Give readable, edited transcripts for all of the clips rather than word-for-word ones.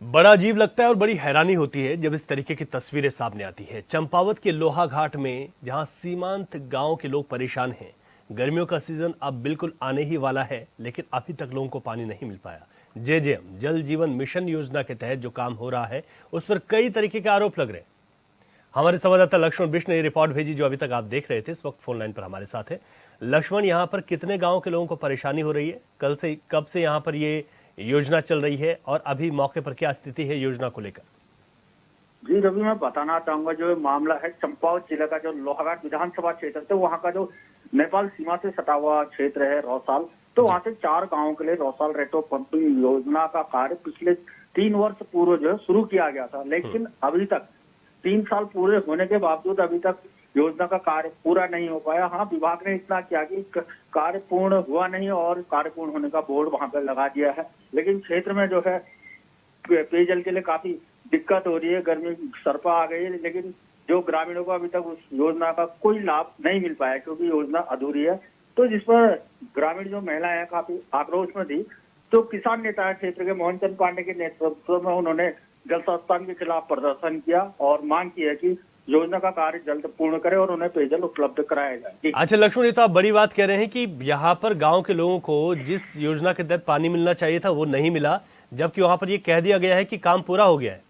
बड़ा अजीब लगता है और बड़ी हैरानी होती है जब इस तरीके की तस्वीरें सामने आती है। चंपावत के लोहा घाट में जहां सीमांत गांव के लोग परेशान हैं, गर्मियों का सीजन अब बिल्कुल आने ही वाला है, लेकिन अभी तक लोगों को पानी नहीं मिल पाया। जेजेएम जल जीवन मिशन योजना के तहत जो काम हो रहा है, उस पर कई तरीके के आरोप लग रहे हैं। हमारे संवाददाता लक्ष्मण बिष्ट ने ये रिपोर्ट भेजी जो अभी तक आप देख रहे थे। इस वक्त फोन लाइन पर हमारे साथ है लक्ष्मण। यहाँ पर कितने गांव के लोगों को परेशानी हो रही है, कब से यहाँ पर ये योजना चल रही है और अभी मौके पर क्या स्थिति है योजना को लेकर? जी रवि, मैं बताना चाहूंगा जो मामला है चंपावत जिले का जो लोहाघाट विधानसभा क्षेत्र है, वहाँ का जो नेपाल सीमा से सटा हुआ क्षेत्र है रौसाल। तो वहाँ से 4 गांवों के लिए रौसाल रेटो पंपिंग योजना का कार्य पिछले 3 वर्ष पूर्व जो है शुरू किया गया था, लेकिन अभी तक 3 साल पूरे होने के बावजूद अभी तक योजना का कार्य पूरा नहीं हो पाया। हाँ, विभाग ने इतना किया कि कार्य पूर्ण हुआ नहीं और कार्य पूर्ण होने का बोर्ड वहां पर लगा दिया है, लेकिन क्षेत्र में जो है पेयजल के लिए काफी दिक्कत हो रही है। गर्मी सरपा आ गई है, लेकिन जो ग्रामीणों को अभी तक उस योजना का कोई लाभ नहीं मिल पाया क्योंकि योजना अधूरी है। तो जिस पर ग्रामीण जो महिलाएं हैं काफी आक्रोश में थी। तो किसान नेता क्षेत्र के मोहन चंद पांडे के नेतृत्व में उन्होंने जल संस्थान के खिलाफ प्रदर्शन किया और मांग की है कि योजना का कार्य जल्द पूर्ण करे और उन्हें पेयजल उपलब्ध कराया जाए। अच्छा लक्ष्मण, ये तो आप बड़ी बात कह रहे हैं कि यहाँ पर गांव के लोगों को जिस योजना के तहत पानी मिलना चाहिए था वो नहीं मिला, जबकि वहां पर ये कह दिया गया है कि काम पूरा हो गया है।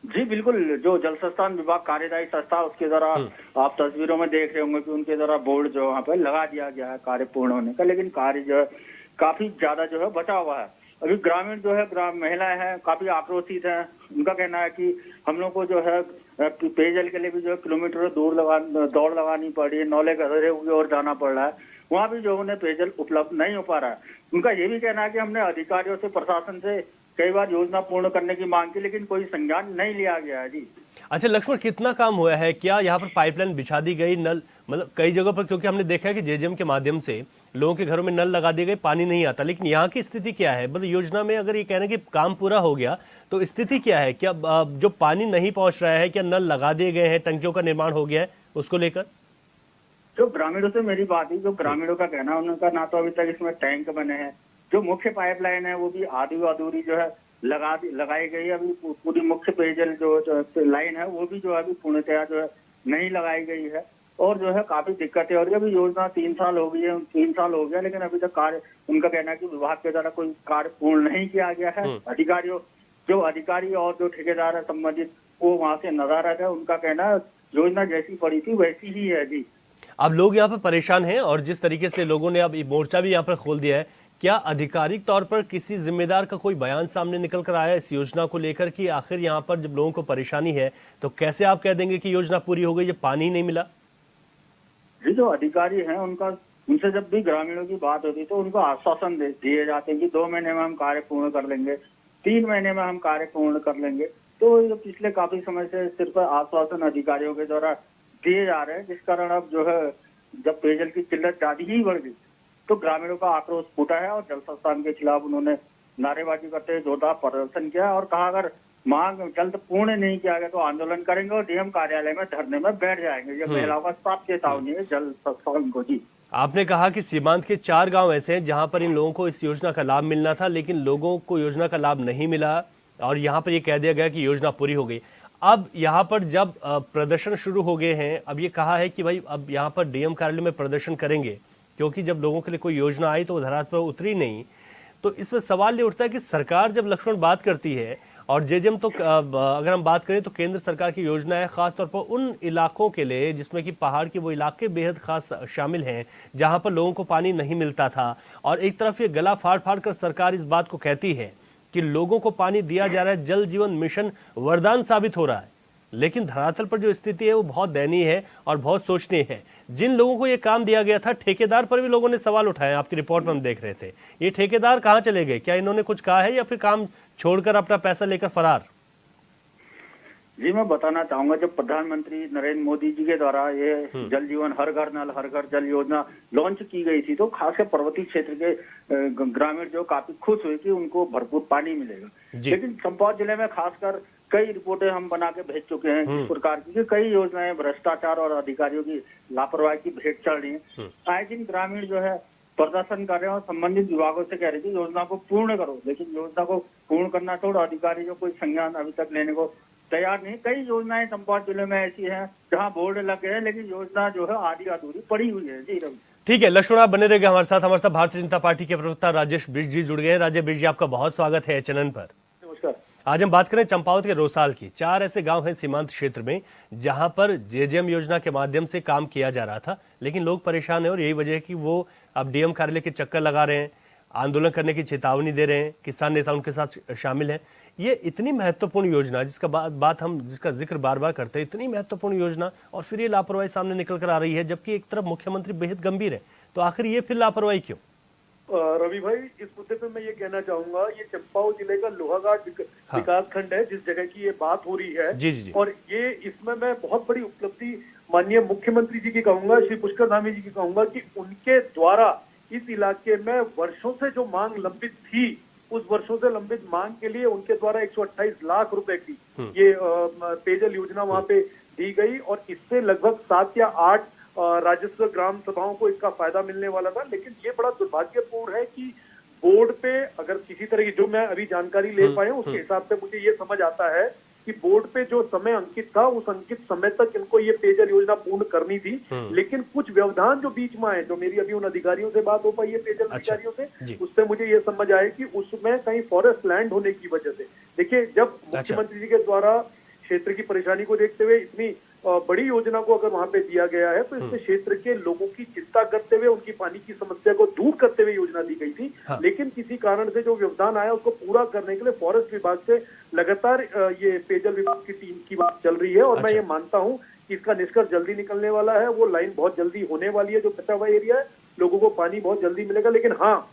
जी बिल्कुल, जो जल संस्थान विभाग कार्यदायी संस्था उसके द्वारा आप तस्वीरों में देख रहे होंगे कि उनके द्वारा बोर्ड जो वहाँ पे लगा दिया गया है कार्य पूर्ण होने का, लेकिन कार्य जो है काफी ज्यादा जो है बचा हुआ है। अभी ग्रामीण जो है महिलाएं हैं काफी आक्रोशित हैं। उनका कहना है कि हम लोग को जो है पेयजल के लिए भी जो है किलोमीटर दूर दौड़ लगानी पड़ रही है, नौले गहरे की ओर जाना पड़ रहा है, वहाँ भी जो उन्हें पेयजल उपलब्ध नहीं हो पा रहा है। उनका ये भी कहना है कि हमने अधिकारियों से प्रशासन से कई बार योजना पूर्ण करने की मांग की, लेकिन कोई संज्ञान नहीं लिया गया है। जी अच्छा लक्ष्मण, कितना काम हुआ है? क्या यहाँ पर पाइपलाइन बिछा दी गई, नल मतलब कई जगहों पर, क्योंकि हमने देखा है कि जेजेएम के माध्यम से लोगों के घरों में नल लगा दिए गए, पानी नहीं आता, लेकिन यहाँ की स्थिति क्या है? मतलब योजना में अगर ये कहना कि काम पूरा हो गया तो स्थिति क्या है? क्या जो पानी नहीं पहुंच रहा है, क्या नल लगा दिए गए हैं, टंकियों का निर्माण हो गया है उसको लेकर? जो ग्रामीणों से मेरी बात हुई, जो ग्रामीणों का कहना है उनका ना तो अभी तक इसमें टैंक बने हैं, जो मुख्य पाइपलाइन है वो भी आधी अधूरी जो है लगाई गई है। अभी पूरी मुख्य पेयजल जो लाइन है वो भी जो है अभी पूर्णतया जो है नहीं लगाई गई है और जो है काफी दिक्कतें हो रही है। अभी योजना 3 साल हो गई है, 3 साल हो गया, लेकिन अभी तक कार्य, उनका कहना है कि विभाग के द्वारा कोई कार्य पूर्ण नहीं किया गया है। अधिकारी और जो ठेकेदार है संबंधित वो वहाँ से नजर है। उनका कहना है योजना जैसी पड़ी थी वैसी ही है। जी अब लोग यहाँ पर परेशान हैं और जिस तरीके से लोगों ने अब मोर्चा भी यहाँ पर खोल दिया है, क्या आधिकारिक तौर पर किसी जिम्मेदार का कोई बयान सामने निकल कर आया इस योजना को लेकर कि आखिर यहाँ पर जब लोगों को परेशानी है तो कैसे आप कह देंगे कि योजना पूरी हो गई जब पानी नहीं मिला? जी, जो अधिकारी हैं उनसे जब भी ग्रामीणों की बात होती है तो उनको आश्वासन दिए जाते हैं कि 2 महीने में हम कार्य पूर्ण कर लेंगे, 3 महीने में हम कार्य पूर्ण कर लेंगे। तो ये पिछले काफी समय से सिर्फ आश्वासन अधिकारियों के द्वारा दिए जा रहे हैं, जिस कारण अब जो है जब पेयजल की किल्लत ज्यादा ही बढ़ गई तो ग्रामीणों का आक्रोश फूटा है और जल संस्थान के खिलाफ उन्होंने नारेबाजी करते हुए जोरदार प्रदर्शन किया और कहा अगर मांग जल्द पूर्ण नहीं किया गया तो आंदोलन करेंगे और डीएम कार्यालय में धरने में बैठ जाएंगे। ये महिलाओं का साफ चेतावनी है जल संस्थान को। जी आपने कहा कि सीमांत के 4 गांव ऐसे हैं जहां पर इन लोगों को इस योजना का लाभ मिलना था, लेकिन लोगों को योजना का लाभ नहीं मिला और यहां पर ये कह दिया गया कि योजना पूरी हो गई। अब यहाँ पर जब प्रदर्शन शुरू हो गए हैं, अब ये कहा है कि भाई अब यहाँ पर डीएम कार्यालय में प्रदर्शन करेंगे, क्योंकि जब लोगों के लिए कोई योजना आई तो वो धरातल पर उतरी नहीं। तो इसमें सवाल ये उठता है कि सरकार जब लक्ष्मण बात करती है और जेजेएम तो अगर हम बात करें तो केंद्र सरकार की योजना है, खासतौर पर उन इलाकों के लिए जिसमें कि पहाड़ के वो इलाके बेहद खास शामिल हैं जहां पर लोगों को पानी नहीं मिलता था। और एक तरफ ये गला फाड़ फाड़ कर सरकार इस बात को कहती है कि लोगों को पानी दिया जा रहा है, जल जीवन मिशन वरदान साबित हो रहा है, लेकिन धरातल पर जो स्थिति है वो बहुत दयनीय है और बहुत सोचनीय है। जिन लोगों को ये काम दिया गया था, ठेकेदार पर भी लोगों ने सवाल उठाए। आपकी रिपोर्ट में हम देख रहे थे, ये ठेकेदार कहाँ चले गए? क्या इन्होंने कुछ कहा है या फिर काम छोड़कर अपना पैसा लेकर फरार? जी, मैं बताना चाहूंगा जब प्रधानमंत्री नरेंद्र मोदी जी के द्वारा ये जल जीवन हर घर नल हर घर जल योजना लॉन्च की गई थी तो खासकर पर्वतीय क्षेत्र के ग्रामीण जो काफी खुश हुए कि उनको भरपूर पानी मिलेगा। लेकिन चंपावत जिले में खासकर कई रिपोर्टें हम बना के भेज चुके हैं इस प्रकार की कई योजनाएं भ्रष्टाचार और अधिकारियों की लापरवाही की भेंट चढ़ रही है। आए दिन ग्रामीण जो है प्रदर्शन कर रहे हैं और संबंधित विभागों से कह रहे थे योजना को पूर्ण करो, लेकिन योजना को पूर्ण करना छोड़ो, अधिकारी जो कोई संज्ञान अभी तक लेने को तैयार नहीं। कई योजनाएं चंपावत जिले में ऐसी हैं जहां बोर्ड लग गए हैं लेकिन योजना जो है आधी अधूरी पड़ी हुई है। जी रवि। ठीक है लक्ष्मण, आप बने रहेंगे हमारे साथ भारतीय जनता पार्टी के प्रवक्ता राजेश बिष्ट जी जुड़ गए हैं। राजेश बिष्ट जी, आपका बहुत स्वागत है चैनल पर। नमस्कार। आज हम बात करें चंपावत के रोसाल की। 4 ऐसे गांव हैं सीमांत क्षेत्र में जहां पर जेजेएम योजना के माध्यम से काम किया जा रहा था, लेकिन लोग परेशान हैं और यही वजह है कि वो अब डीएम कार्यालय के चक्कर लगा रहे हैं, आंदोलन करने की चेतावनी दे रहे हैं। किसान नेता उनके साथ शामिल हैं। ये इतनी महत्वपूर्ण योजना जिसका जिक्र बार बार करते हैं, इतनी महत्वपूर्ण योजना और फिर ये लापरवाही सामने निकल कर आ रही है, जबकि एक तरफ मुख्यमंत्री बेहद गंभीर है। तो आखिर ये फिर लापरवाही क्यों? रवि भाई, इस मुद्दे पे मैं ये कहना चाहूंगा, ये चंपावत जिले का लोहाघाट विकास खंड है जिस जगह की ये बात हो रही है। जी जी जी। और ये इसमें मैं बहुत बड़ी उपलब्धि माननीय मुख्यमंत्री जी की कहूंगा, श्री पुष्कर धामी जी की कहूंगा कि उनके द्वारा इस इलाके में वर्षों से जो मांग लंबित थी, उस वर्षों से लंबित मांग के लिए उनके द्वारा 128 लाख रुपए की ये पेयजल योजना वहां पे दी गई और इससे लगभग 7 या 8 राजस्व ग्राम सभाओं को इसका फायदा मिलने वाला था। लेकिन ये बड़ा दुर्भाग्यपूर्ण है कि बोर्ड पे अगर किसी तरह की, जो मैं अभी जानकारी ले पाया उसके हिसाब से मुझे ये समझ आता है कि बोर्ड पे जो समय अंकित था उस अंकित समय तक इनको ये पेयजल योजना पूर्ण करनी थी। लेकिन कुछ व्यवधान जो बीच में आए, जो मेरी अभी उन अधिकारियों से बात हो पाई है पेयजल अधिकारियों से, उससे मुझे ये समझ आया कि उसमें कहीं फॉरेस्ट लैंड होने की वजह से, देखिए जब मुख्यमंत्री जी के द्वारा क्षेत्र की परेशानी को देखते हुए इतनी बड़ी योजना को अगर वहां पे दिया गया है तो इससे क्षेत्र के लोगों की चिंता करते हुए, उनकी पानी की समस्या को दूर करते हुए योजना दी गई थी। लेकिन किसी कारण से जो व्यवधान आया उसको पूरा करने के लिए फॉरेस्ट विभाग से लगातार ये पेयजल विभाग की टीम की बात चल रही है और मैं ये मानता हूं कि इसका निष्कर्ष जल्दी निकलने वाला है। वो लाइन बहुत जल्दी होने वाली है, जो कटा हुआ एरिया है, लोगों को पानी बहुत जल्दी मिलेगा। लेकिन हाँ,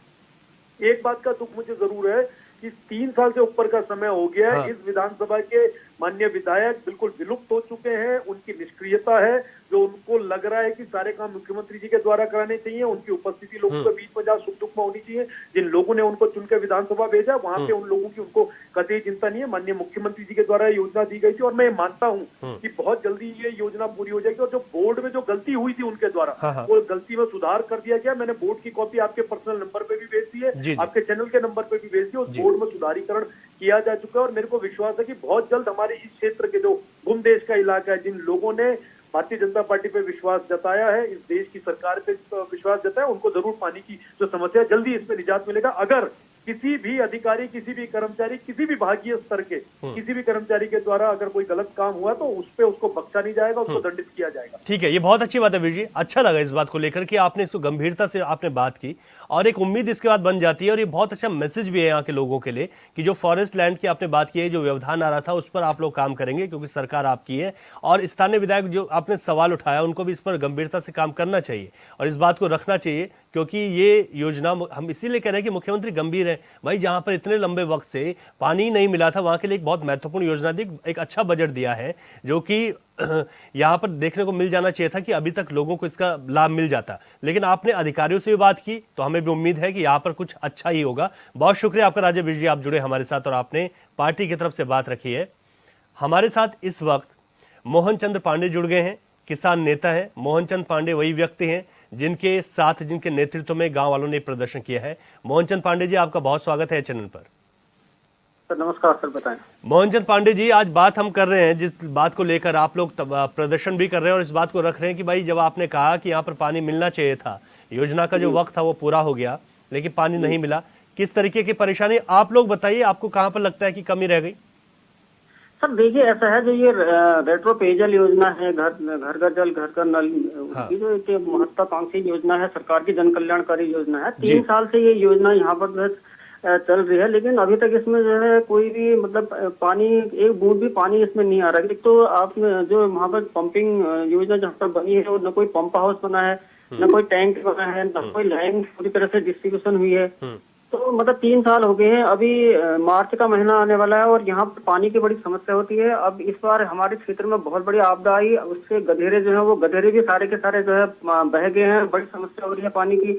एक बात का दुख मुझे जरूर है कि 3 साल से ऊपर का समय हो गया है। इस विधानसभा के माननीय विधायक बिल्कुल विलुप्त हो चुके हैं। उनकी निष्क्रियता है, जो उनको लग रहा है कि सारे काम मुख्यमंत्री जी के द्वारा कराने चाहिए। उनकी उपस्थिति लोगों के बीच में जहाँ सुख दुख में होनी चाहिए। जिन लोगों ने उनको चुनकर विधानसभा भेजा वहां पे उन लोगों की उनको कतई चिंता नहीं है। माननीय मुख्यमंत्री जी के द्वारा योजना दी गई थी और मैं मानता हूँ कि बहुत जल्दी ये योजना पूरी हो जाएगी। और जो बोर्ड में जो गलती हुई थी उनके द्वारा, वो गलती में सुधार कर दिया गया। मैंने बोर्ड की कॉपी आपके पर्सनल नंबर पे भी भेज दी है, आपके चैनल के नंबर पे भी भेज दी। उस बोर्ड में सुधारीकरण किया जा चुका है और मेरे को विश्वास है कि बहुत जल्द हमारे इस क्षेत्र के जो गुमदेश का इलाका है, जिन लोगों ने भारतीय जनता पार्टी पे विश्वास जताया है, इस देश की सरकार पे विश्वास जताया, उनको जरूर पानी की जो समस्या है जल्दी इसमें निजात मिलेगा। अगर किसी भी अधिकारी, किसी भी कर्मचारी, किसी भी विभागीय स्तर के किसी भी कर्मचारी के द्वारा अगर कोई गलत काम हुआ तो उस पे उसको बख्शा नहीं जाएगा, उसको दंडित किया जाएगा। ठीक है, ये बहुत अच्छी बात है वीर जी। अच्छा लगा इस बात को लेकर कि आपने इसको गंभीरता से आपने बात की और एक उम्मीद इसके बाद बन जाती है। और ये बहुत अच्छा मैसेज भी है यहाँ के लोगों के लिए कि जो फॉरेस्ट लैंड की आपने बात की है, जो व्यवधान आ रहा था उस पर आप लोग काम करेंगे क्योंकि सरकार आपकी है। और स्थानीय विधायक जो आपने सवाल उठाया उनको भी इस पर गंभीरता से काम करना चाहिए और इस बात को रखना चाहिए, क्योंकि ये योजना हम इसीलिए कह रहे हैं कि मुख्यमंत्री गंभीर है। भाई जहां पर इतने लंबे वक्त से पानी नहीं मिला था वहां के लिए एक बहुत महत्वपूर्ण योजना दी, एक अच्छा बजट दिया है, जो कि यहाँ पर देखने को मिल जाना चाहिए था कि अभी तक लोगों को इसका लाभ मिल जाता। लेकिन आपने अधिकारियों से भी बात की तो हमें भी उम्मीद है कि यहाँ पर कुछ अच्छा ही होगा। बहुत शुक्रिया आपका राजेश बिष्ट जी, आप जुड़े हमारे साथ और आपने पार्टी की तरफ से बात रखी है। हमारे साथ इस वक्त मोहन चंद्र पांडे जुड़ गए हैं, किसान नेता है। मोहन चंद्र पांडे वही व्यक्ति हैं जिनके साथ, जिनके नेतृत्व में गांव वालों ने प्रदर्शन किया है। मोहन चंद्र पांडे जी, आपका बहुत स्वागत है चैनल पर। सर नमस्कार सर, बताएं। मोहन चंद्र पांडे जी, आज बात हम कर रहे हैं जिस बात को लेकर आप लोग प्रदर्शन भी कर रहे हैं और इस बात को रख रहे हैं कि भाई जब आपने कहा कि यहाँ पर पानी मिलना चाहिए था, योजना का जो वक्त था वो पूरा हो गया लेकिन पानी नहीं मिला, किस तरीके की परेशानी आप लोग बताइए, आपको कहाँ पर लगता है कि कमी रह गई? सर देखिए, ऐसा है, जो ये रेट्रो पेयजल योजना है, घर का जल घर का नल, उसकी जो एक महत्वाकांक्षी योजना है, सरकार की जन कल्याणकारी योजना है। 3 साल से ये योजना यहाँ पर जो है चल रही है, लेकिन अभी तक इसमें जो है कोई भी मतलब पानी, एक बूंद भी पानी इसमें नहीं आ रहा है। एक तो आप जो वहाँ पर पंपिंग योजना जहाँ पर बनी है, वो न कोई पंप हाउस बना है, न कोई टैंक बना है, न कोई लाइन पूरी तरह से डिस्ट्रीब्यूशन हुई है। तो मतलब 3 साल हो गए हैं, अभी मार्च का महीना आने वाला है और यहाँ पर पानी की बड़ी समस्या होती है। अब इस बार हमारे क्षेत्र में बहुत बड़ी आपदा आई, उससे गधेरे जो है वो गधेरे भी सारे के सारे जो है बह गए हैं। बड़ी समस्या हो रही है पानी की,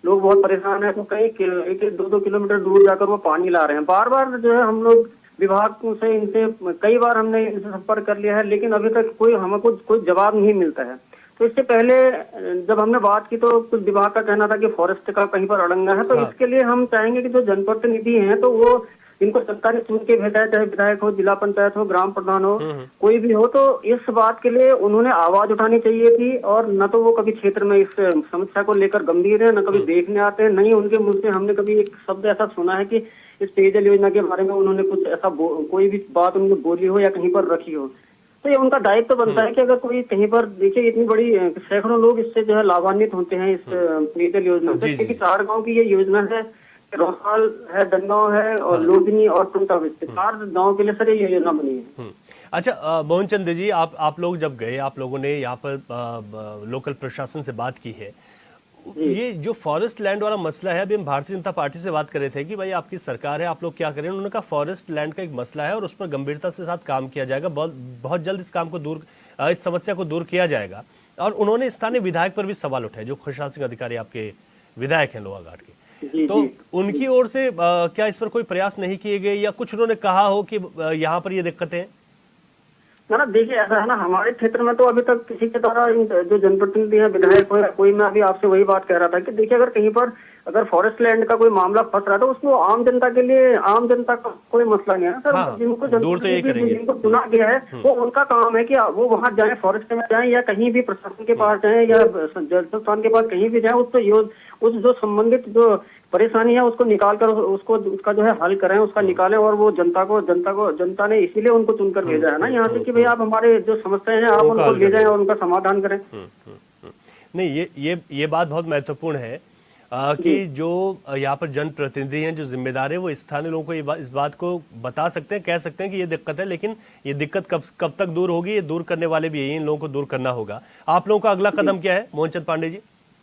लोग बहुत परेशान है। तो कई 1-2 किलोमीटर दूर जाकर वो पानी ला रहे हैं। बार बार जो है हम लोग विभाग से, इनसे कई बार हमने इनसे संपर्क कर लिया है, लेकिन अभी तक हमें कोई जवाब नहीं मिलता है। तो इससे पहले जब हमने बात की तो कुछ विभाग का कहना था कि फॉरेस्ट का कहीं पर अड़ंगा है, तो हाँ। इसके लिए हम चाहेंगे कि जो जनप्रतिनिधि हैं तो वो इनको सरकार ने चुन के भेजा है, चाहे विधायक हो, जिला पंचायत हो, ग्राम प्रधान हो, कोई भी हो, तो इस बात के लिए उन्होंने आवाज उठानी चाहिए थी। और न तो वो कभी क्षेत्र में इस समस्या को लेकर गंभीर है, न कभी देखने आते हैं, नहीं उनके मुंह से हमने कभी एक शब्द ऐसा सुना है कि इस पेयजल योजना के बारे में उन्होंने कुछ ऐसा कोई भी बात उनको बोली हो या कहीं पर रखी हो। तो ये उनका दायित्व तो बनता है कि अगर कोई कहीं पर देखिए, इतनी बड़ी सैकड़ों लोग इससे जो है लाभान्वित होते हैं इस पेयजल योजना से, क्योंकि 4 गांव की ये योजना है, रौसाल है, डंगांव है और लोधनी और टुंटा विस्ते, 4 गांव के लिए सर ये योजना बनी है। अच्छा मोहन चंद जी, आप लोग जब गए, आप लोगों ने यहाँ पर लोकल प्रशासन से बात की है, ये जो फॉरेस्ट लैंड वाला मसला है, अभी हम भारतीय जनता पार्टी से बात कर रहे थे कि भाई आपकी सरकार है, आप लोग क्या करें, उन्होंने कहा फॉरेस्ट लैंड का एक मसला है और उस पर गंभीरता से साथ काम किया जाएगा, बहुत जल्द इस काम को इस समस्या को दूर किया जाएगा। और उन्होंने स्थानीय विधायक पर भी सवाल उठाए, जो खुशहाल सिंह अधिकारी आपके विधायक हैं लोहाघाट के, तो उनकी ओर से क्या इस पर कोई प्रयास नहीं किए गए या कुछ उन्होंने कहा हो कि यहाँ पर ये दिक्कतें हैं? ना देखिए, ऐसा है ना, हमारे क्षेत्र में तो अभी तक किसी के द्वारा जो जनप्रतिनिधि है, विधायक हो या कोई, मैं अभी आपसे वही बात कह रहा था कि देखिए, अगर कहीं पर अगर फॉरेस्ट लैंड का कोई मामला फंस रहा है तो उसको आम जनता के लिए, आम जनता का कोई मसला नहीं है सर। हाँ, जिनको जिनको चुना गया है वो उनका काम है कि वो वहां जाए, फॉरेस्ट में जाए या कहीं भी प्रशासन के पास जाए या जल संस्थान के पास कहीं भी जाए, उस जो संबंधित जो परेशानी है उसको निकाल कर उसका जो है हल करें, उसका निकालें। और वो जनता ने इसीलिए उनको चुनकर भेजा है ना यहाँ से कि भाई आप हमारे जो समस्याएं हैं आप उनको ले जाएं और उनका समाधान करें। नहीं, ये बात बहुत महत्वपूर्ण है कि जो यहाँ पर जनप्रतिनिधि हैं, जो जिम्मेदार है, वो स्थानीय लोगों को इस बात को बता सकते हैं, कह सकते हैं कि ये दिक्कत है, लेकिन ये दिक्कत कब तक दूर होगी, ये दूर करने वाले भी यही, इन लोगों को दूर करना होगा। आप लोगों का अगला कदम क्या है मोहन चंद पांडे जी?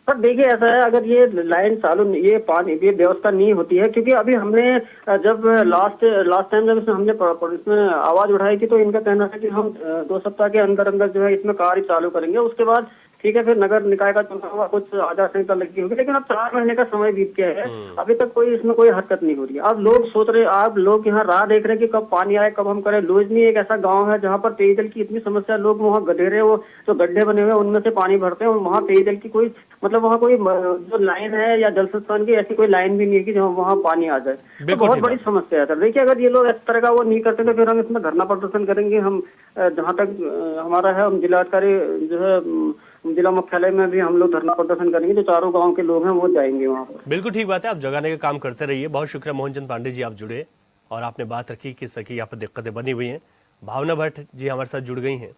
सर देखिए, ऐसा है, अगर ये लाइन चालू, ये पानी, ये व्यवस्था नहीं होती है, क्योंकि अभी हमने जब लास्ट टाइम जब हमने इसमें आवाज उठाई थी तो इनका कहना था कि हम 2 सप्ताह के अंदर अंदर जो है इसमें कार्य चालू करेंगे। उसके बाद ठीक है, फिर नगर निकाय का चुनाव हुआ, कुछ आचार संहिता लगी होगी, लेकिन अब 4 महीने का समय बीत गया है, अभी तक इसमें कोई हरकत नहीं हो रही है। अब लोग सोच रहे, आप लोग यहाँ राह देख रहे हैं कि कब पानी आए, कब हम करें। लोजनी एक ऐसा गांव है जहाँ पर पेयजल की इतनी समस्या, लोग वहाँ गधेरे, वो जो गड्ढे बने हुए हैं उनमें से पानी भरते हैं और वहाँ पेयजल की कोई मतलब वहाँ कोई जो लाइन है या जल संस्थान की ऐसी कोई लाइन भी नहीं है कि जहाँ वहाँ पानी आ जाए। तो बहुत बड़ी समस्या है सर। देखिए, अगर ये लोग इस तरह का वो नहीं करते तो फिर हम इसमें धरना प्रदर्शन करेंगे। हम जहाँ तक हमारा है, हम जिलाधिकारी जो है जिला मुख्यालय में भी हम लोग धरना प्रदर्शन करेंगे, जो 4 गांव के लोग हैं वो जाएंगे वहाँ पर। बिल्कुल ठीक बात है, आप जगाने का काम करते रहिए। बहुत शुक्रिया मोहन चंद पांडे जी, आप जुड़े और आपने बात रखी किस तरह की यहाँ पर दिक्कतें बनी हुई हैं। भावना भट्ट जी हमारे साथ जुड़ गई हैं,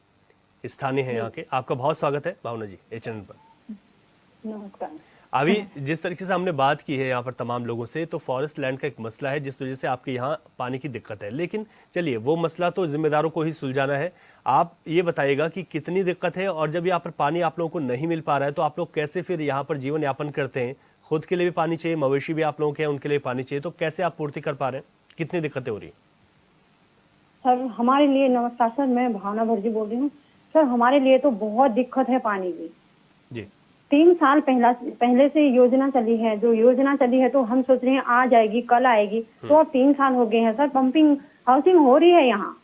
स्थानीय हैं यहाँ के। आपका बहुत स्वागत है भावना जी ए चैनल पर। नमस्कार। अभी जिस तरीके से हमने बात की है यहाँ पर तमाम लोगों से, तो फॉरेस्ट लैंड का एक मसला है जिस वजह से आपके यहाँ पानी की दिक्कत है, लेकिन चलिए वो मसला तो जिम्मेदारों को ही सुलझाना है। आप ये बताइएगा कि कितनी दिक्कत है और जब यहाँ पर पानी आप लोगों को नहीं मिल पा रहा है तो आप लोग कैसे फिर यहाँ पर जीवन यापन करते हैं? खुद के लिए भी पानी चाहिए, मवेशी भी आप लोगों के हैं, उनके लिए पानी चाहिए, तो कैसे आप पूर्ति कर पा रहे हैं? कितनी दिक्कतें हो रही है? सर हमारे लिए, नमस्कार सर, मैं भावना भट्ट जी बोल रही हूँ। सर हमारे लिए तो बहुत दिक्कत है पानी की जी। 3 साल पहले से योजना चली है, जो योजना चली है तो हम सोच रहे हैं आ जाएगी, कल आएगी, तो अब 3 साल हो गए हैं सर। पंपिंग हाउसिंग हो रही है यहाँ,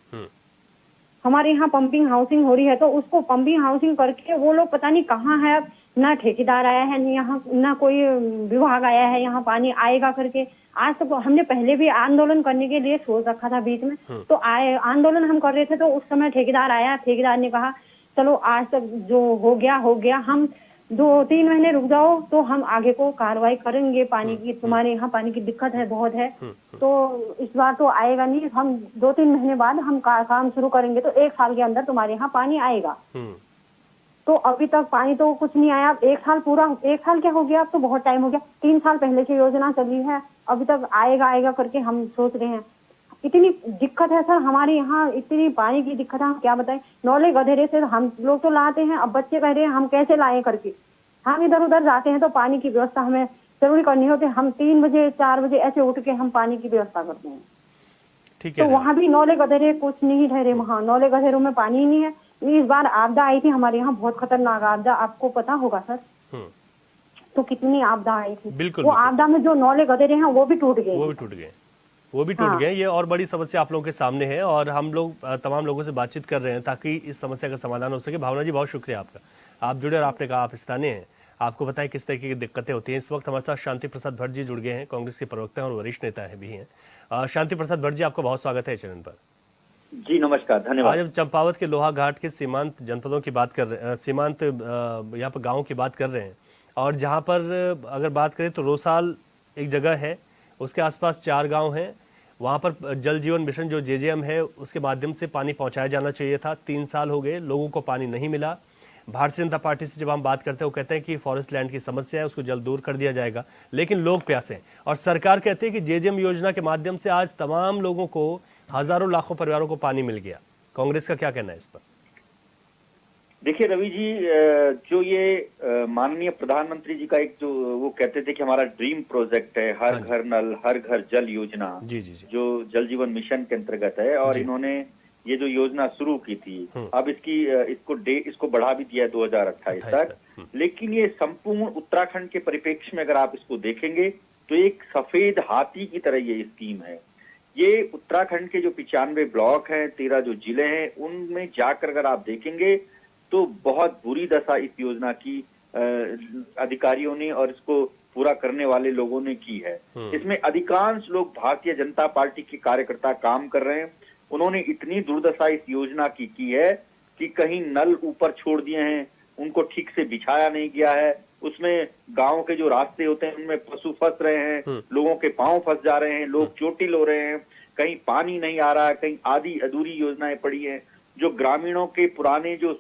हमारे यहाँ पंपिंग हाउसिंग हो रही है, तो उसको पंपिंग हाउसिंग करके वो लोग पता नहीं कहाँ है, ना ठेकेदार आया है, यहाँ ना कोई विभाग आया है यहाँ पानी आएगा करके। आज तक हमने पहले भी आंदोलन करने के लिए सोच रखा था बीच में, तो आंदोलन हम कर रहे थे तो उस समय ठेकेदार आया, ठेकेदार ने कहा चलो आज तक जो हो गया, हम 2-3 महीने रुक जाओ तो हम आगे को कार्रवाई करेंगे। पानी की, तुम्हारे यहाँ पानी की दिक्कत है, बहुत है, तो इस बार तो आएगा नहीं, हम 2-3 महीने बाद हम काम शुरू करेंगे, तो 1 साल के अंदर तुम्हारे यहाँ पानी आएगा। तो अभी तक पानी तो कुछ नहीं आया। 1 साल पूरा, 1 साल क्या हो गया, अब तो बहुत टाइम हो गया। 3 साल पहले से योजना चली है, अभी तक आएगा करके हम सोच रहे हैं। इतनी दिक्कत है सर हमारे यहाँ, इतनी पानी की दिक्कत है, हम क्या बताएं। नौले गधेरे से हम लोग तो लाते हैं, अब बच्चे कह रहे हैं हम कैसे लाएं करके। हम इधर उधर जाते हैं तो पानी की व्यवस्था हमें जरूरी करनी होती है। हम 3 बजे 4 बजे ऐसे उठ के हम पानी की व्यवस्था करते हैं। ठीक है, तो वहाँ भी नौले गधेरे कुछ नहीं ठहरे, वहाँ नौले गधेरों में पानी ही नहीं है। इस बार आपदा आई थी हमारे यहाँ, बहुत खतरनाक आपदा, आपको पता होगा सर। तो कितनी आपदा आई थी, वो आपदा में जो नौले गधेरे हैं वो भी टूट गए। वो भी टूट हाँ। गए। ये और बड़ी समस्या आप लोगों के सामने है और हम लोग तमाम लोगों से बातचीत कर रहे हैं ताकि इस समस्या का समाधान हो सके। भावना जी, बहुत शुक्रिया आपका, आप जुड़े और आपने कहा आप स्थानीय हैं, आपको बताएं किस तरीके की दिक्कतें होती हैं। इस वक्त हमारे साथ शांति प्रसाद भट्ट जी जुड़ गए हैं, कांग्रेस के प्रवक्ता और वरिष्ठ नेता भी हैं। शांति प्रसाद भट्ट जी, आपका बहुत स्वागत है चैनल पर। जी नमस्कार, धन्यवाद। आज हम चंपावत के लोहा घाट के सीमांत जनपदों की बात कर रहे हैं, सीमांत यहाँ पर गाँव की बात कर रहे हैं। और जहाँ पर अगर बात करें तो रोसाल एक जगह है, उसके आसपास 4 गांव हैं। वहाँ पर जल जीवन मिशन जो जेजेएम है उसके माध्यम से पानी पहुँचाया जाना चाहिए था। 3 साल हो गए, लोगों को पानी नहीं मिला। भारतीय जनता पार्टी से जब हम बात करते हैं वो कहते हैं कि फॉरेस्ट लैंड की समस्या है, उसको जल्द दूर कर दिया जाएगा, लेकिन लोग प्यासे हैं। और सरकार कहती है कि जेजेएम योजना के माध्यम से आज तमाम लोगों को, हजारों लाखों परिवारों को पानी मिल गया। कांग्रेस का क्या कहना है इस पर? देखिए रवि जी, जो ये माननीय प्रधानमंत्री जी का एक जो वो कहते थे कि हमारा ड्रीम प्रोजेक्ट है, हर घर नल हर घर जल योजना, जी जी जी, जो जल जीवन मिशन के अंतर्गत है, और इन्होंने ये जो योजना शुरू की थी, अब इसको बढ़ा भी दिया है 2028 तक। लेकिन ये संपूर्ण उत्तराखंड के परिप्रेक्ष्य में अगर आप इसको देखेंगे तो एक सफेद हाथी की तरह ये स्कीम है। ये उत्तराखंड के जो 95 ब्लॉक हैं, 13 जो जिले हैं, उनमें जाकर अगर आप देखेंगे तो बहुत बुरी दशा इस योजना की अधिकारियों ने और इसको पूरा करने वाले लोगों ने की है। इसमें अधिकांश लोग भारतीय जनता पार्टी के कार्यकर्ता काम कर रहे हैं। उन्होंने इतनी दुर्दशा इस योजना की है कि कहीं नल ऊपर छोड़ दिए हैं, उनको ठीक से बिछाया नहीं गया है, उसमें गांव के जो रास्ते होते हैं उनमें पशु फंस रहे हैं, लोगों के पांव फंस जा रहे हैं, लोग चोटिल हो रहे हैं, कहीं पानी नहीं आ रहा है, कहीं आधी अधूरी योजनाएं पड़ी हैं। जो ग्रामीणों के पुराने जो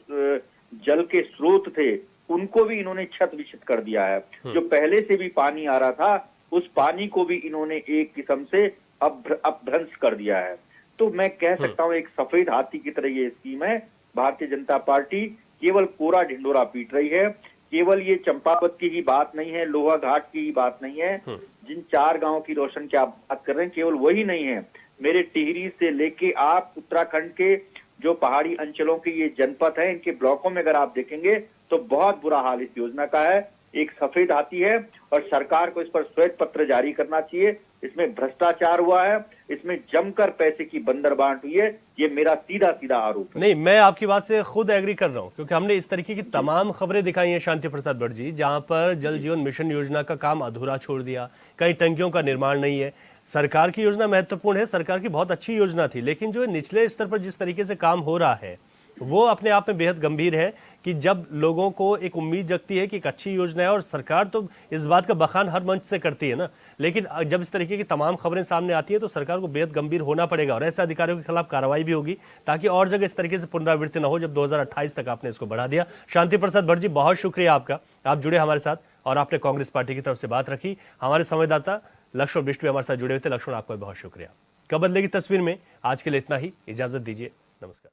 जल के स्रोत थे उनको भी इन्होंने छत विछत कर दिया है। जो पहले से भी पानी आ रहा था उस पानी को भी इन्होंने एक किस्म से अपभ्रंश कर दिया है। तो मैं कह सकता हूं एक सफेद हाथी की तरह ये स्कीम है। भारतीय जनता पार्टी केवल कोरा ढिंडोरा पीट रही है। केवल ये चंपावत की ही बात नहीं है, लोहा घाट की ही बात नहीं है। जिन 4 गांव की रोशन की आप बात कर रहे हैं केवल वही नहीं है। मेरे टिहरी से लेके आप उत्तराखंड के जो पहाड़ी अंचलों के ये जनपद है, इनके ब्लॉकों में अगर आप देखेंगे तो बहुत बुरा हाल इस योजना का है। एक सफेद हाथी है और सरकार को इस पर श्वेत पत्र जारी करना चाहिए। इसमें भ्रष्टाचार हुआ है, इसमें जमकर पैसे की बंदरबांट हुई है। ये मेरा सीधा सीधा आरोप है। नहीं, मैं आपकी बात से खुद एग्री कर रहा हूं, क्योंकि हमने इस तरीके की तमाम खबरें दिखाई हैं शांति प्रसाद भट्ट जी, जहां पर जल जीवन मिशन योजना का काम अधूरा छोड़ दिया, कई टंकियों का निर्माण नहीं है। सरकार की योजना महत्वपूर्ण है, सरकार की बहुत अच्छी योजना थी, लेकिन जो निचले स्तर पर जिस तरीके से काम हो रहा है वो अपने आप में बेहद गंभीर है। कि जब लोगों को एक उम्मीद जगती है कि एक अच्छी योजना है, और सरकार तो इस बात का बखान हर मंच से करती है ना, लेकिन जब इस तरीके की तमाम खबरें सामने आती है तो सरकार को बेहद गंभीर होना पड़ेगा और ऐसे अधिकारियों के खिलाफ कार्रवाई भी होगी, ताकि और जगह इस तरीके से पुनरावृत्ति न हो। जब 2028 तक आपने इसको बढ़ा दिया। शांति प्रसाद भट्ट जी, बहुत शुक्रिया आपका, आप जुड़े हमारे साथ और आपने कांग्रेस पार्टी की तरफ से बात रखी। हमारे संवाददाता लक्ष्मण बिष्ट भी हमारे साथ जुड़े हुए थे। लक्ष्मण, आपका बहुत शुक्रिया। कब बदलेगी तस्वीर में आज के लिए इतना ही, इजाजत दीजिए, नमस्कार।